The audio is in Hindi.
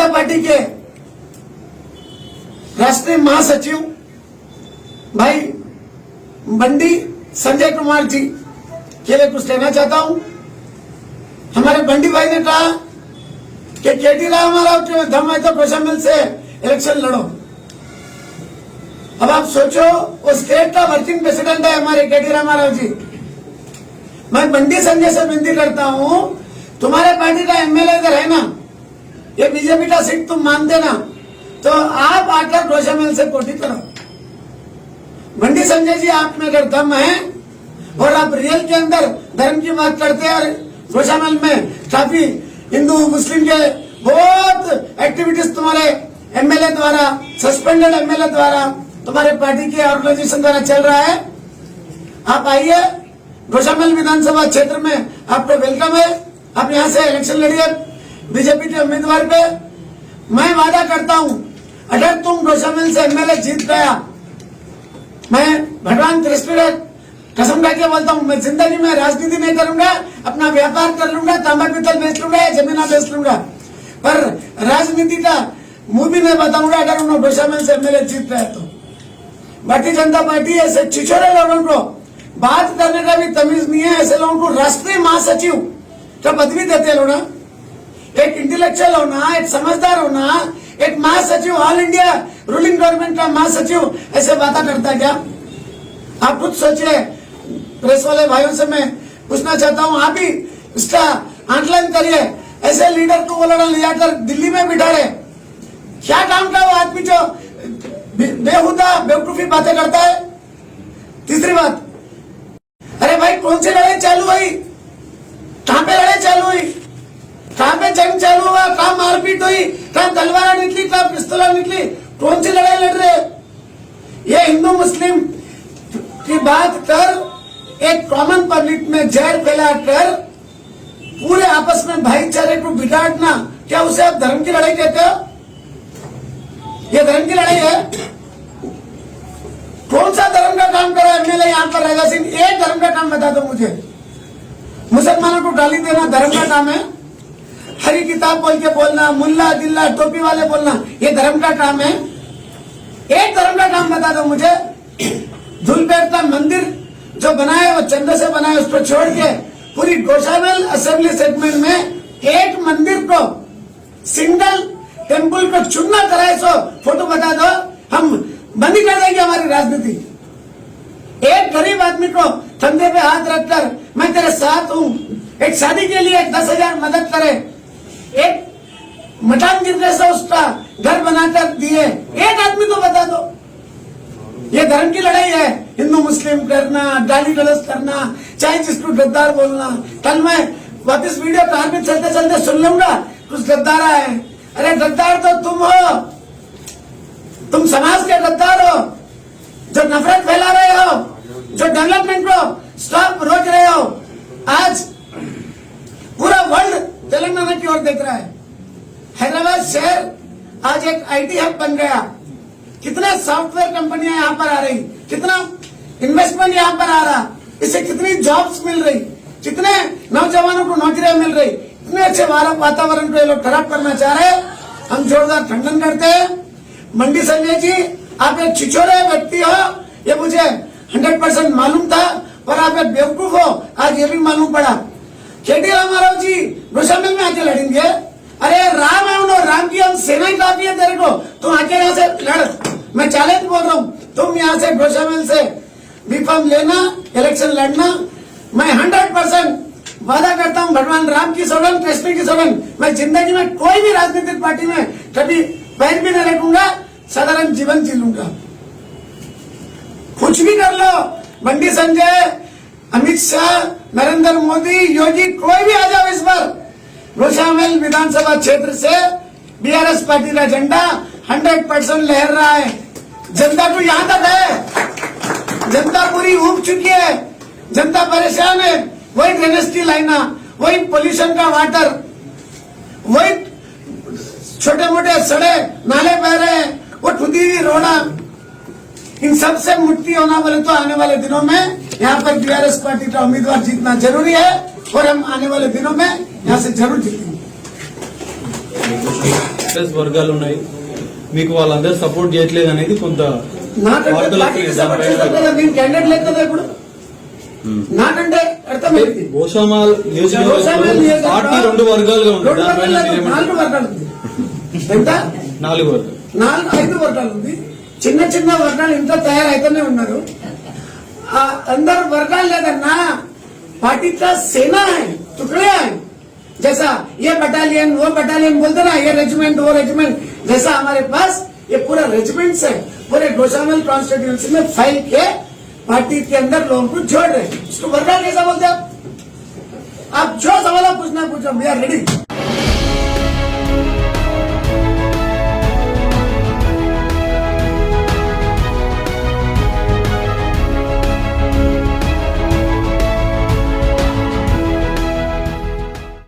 जनता पार्टी के राष्ट्रीय महासचिव भाई बंडी संजय कुमार जी के लिए कुछ कहना चाहता हूं। हमारे बंडी भाई ने कहा कि केटी रामाराव के दम है तो गोशामिल से इलेक्शन लड़ो। अब आप सोचो, वो स्टेट का वर्किंग प्रेसिडेंट है हमारे केटी रामाराव जी। मैं बंडी संजय से विनती करता हूं, तुम्हारे पार्टी का एमएलए इधर है ना, ये बीजेपी का सीट तुम मानते ना, तो आप आकर गोशामिल से पोटी करो। बंडी संजय जी, आप में अगर दम है और आप रियल के अंदर धर्म की बात करते हैं और गोशामिल में काफी हिंदू मुस्लिम के बहुत एक्टिविटीज तुम्हारे एमएलए द्वारा, सस्पेंडेड एमएलए द्वारा, तुम्हारे पार्टी के ऑर्गेनाइजेशन द्वारा चल रहा है, आप आइए गोशामिल विधानसभा क्षेत्र में, आपको वेलकम है। आप यहां से इलेक्शन लड़िए बीजेपी के उम्मीदवार पे। मैं वादा करता हूं, अगर तुम गोशामिल से एमएलए जीत गया, मैं भगवान कृष्ण ने कसम खा के बोलता हूं, मैं जिंदगी में राजनीति नहीं करूंगा, अपना व्यापार कर लूंगा, तांबा पीतल बेच लूंगा या जमीना बेच लूंगा, पर राजनीति का मुंह भी नहीं बताऊंगा अगर उन्होंने गोशामिल से एमएलए जीत गया तो। भारतीय जनता पार्टी ऐसे छिछोरे लोगों को बात करने का भी तमीज नहीं है, ऐसे लोगों को राष्ट्रीय महासचिव का पदवी देते लोग ना। एक इंटेलेक्चुअल होना, एक समझदार होना, एक महासचिव, ऑल इंडिया रूलिंग गवर्नमेंट का महासचिव ऐसे बातें करता है क्या? आप खुद सोचिए। प्रेस वाले भाइयों से मैं पूछना चाहता हूं, आप ही इसका आंकलन करिए। ऐसे लीडर को वो लोग ले जाकर दिल्ली में बिठा रहे, क्या काम का वो आदमी जो बेहुदा बेवकूफी बातें करता है। तीसरी बात, अरे भाई कौन सी लड़ाई चालू हुई, कहां पे लड़ाई चालू हुई, कहां पे जंग चालू हुआ, कहां मारपीट हुई, कहां तलवार निकली, कहां पिस्तौल निकली, कौन सी लड़ाई लड़ रहे? ये हिंदू मुस्लिम की बात कर, एक कॉमन पब्लिक में जहर फैलाकर पूरे आपस में भाईचारे को बिगाड़ना, क्या उसे आप धर्म की लड़ाई कहते हो? ये धर्म की लड़ाई है? कौन सा धर्म का काम करा एमएलए यहां पर रहेगा सिंह? एक धर्म का काम बता दो मुझे। मुसलमानों को गाली देना धर्म का काम है? हरी किताब बोल के बोलना, मुल्ला दिल्ला टोपी वाले बोलना, ये धर्म का काम है? एक धर्म का काम बता दो मुझे। धूलपेट का मंदिर जो बनाए वो चंदे से बनाए, उसको छोड़ के पूरी गोशामिल असेंबली सेगमेंट में एक मंदिर को, सिंगल टेम्पल को चुनना कराए, सो फोटो बता दो, हम बंद ही कर देंगे हमारी राजनीति। एक गरीब आदमी को कंधे पे हाथ रखकर मैं तेरे साथ हूं, एक शादी के लिए 10,000 मदद करे, एक मकान गिरने से उसका घर बनाकर दिए, एक आदमी को बता दो। ये धर्म की लड़ाई है? हिंदू मुस्लिम करना, गाली गलौज करना, चाहे जिसको गद्दार बोलना। कल मैं वापस वीडियो कार में चलते चलते सुन लूंगा कुछ गद्दार है। अरे गद्दार तो तुम हो, तुम समाज के गद्दार हो, जो नफरत फैला रहे हो, जो डेवलपमेंट को स्टॉप रोक रहे हो। आज पूरा वर्ल्ड तेलंगाना की ओर देख रहा है। हैदराबाद शहर आज एक आईटी हब बन गया। कितने सॉफ्टवेयर कंपनियां यहाँ पर आ रही, कितना इन्वेस्टमेंट यहाँ पर आ रहा, इससे कितनी जॉब्स मिल रही, कितने नौजवानों को नौकरियां मिल रही। इतने अच्छे वातावरण को ये लोग खराब करना चाह रहे हैं, हम जोरदार खंडन करते हैं। बंडी संजय जी, आप एक छिछोरे व्यक्ति हो, ये मुझे 100% मालूम था, और आप एक बेवकूफ हो, आज ये भी मालूम पड़ा। केटी रामाराव जी गोशामिल में आके लड़ेंगे? अरे राम है, उन्होंने राम की हम सेना ही काफी है तेरे को, तुम आके यहाँ से लड़। मैं चैलेंज बोल रहा हूँ, तुम यहाँ से गोशामिल से बीफार्म लेना, इलेक्शन लड़ना। मैं 100% वादा करता हूँ, भगवान राम की सौगंध, कृष्ण की सौगंध, मैं जिंदगी में कोई भी राजनीतिक पार्टी में कभी पैर भी नहीं रखूंगा, साधारण जीवन जी लूंगा। कुछ भी कर लो, बंडी संजय, अमित शाह, नरेंद्र मोदी, योगी, कोई भी आ जाओ इस बार गोशामिल विधानसभा क्षेत्र से बीआरएस पार्टी का झंडा 100% लहर रहा है। जनता को यहां तक है, जनता पूरी ऊब चुकी है, जनता परेशान है। वही ड्रेनेज की लाइना, वही पोल्यूशन का वाटर, वही छोटे मोटे सड़े नाले बह रहे हैं, वो खुदी हुई रोड़ा, इन सब से मुक्ति होना बोले तो आने वाले दिनों में यहाँ पर बीआरएस पार्टी का उम्मीदवार जीतना जरूरी है, और हम आने वाले दिनों में यहाँ से जरूर जीतेंगे। కాంగ్రెస్ వర్గాలు ఉన్నాయి, మీకు వాళ్ళందరూ సపోర్ట్ చేయట్లేదు అనేది కొంత నాకంటే వార్తలు పార్టీకి వస్తున్నాయి. సపోర్ట్ దానిపైన చేస్తారు కదా, నేను క్యాండిడేట్ లేదు కదా ఇప్పుడు. నాకంటే అర్థమైంది. గోషామాల్ నియోజకవర్గంలో పార్టీ రెండు వర్గాలుగా ఉంది. దానిపైన నాలుగు వర్గాలు ఉంది. ఎంత? 4 వర్గాలు. 5 వర్గాలు ఉంది. చిన్న చిన్న వర్గాలు ఇంట్లో తయారైతేనే ఉన్నారు. अंदर वर्गाल लेना पार्टी का सेना है, टुकड़े हैं. जैसा ये बटालियन वो बटालियन बोलते ना, ये रेजिमेंट वो रेजिमेंट, जैसा हमारे पास ये पूरा रेजिमेंट्स है. पूरे गोशामल कॉन्स्टिट्यूंसी में फैल के पार्टी के अंदर लोगों को जोड़ रहे हैं. इसको वर्गाल कैसा बोलते हैं आप? जो सवाल पूछना पूछो, वी आर रेडी.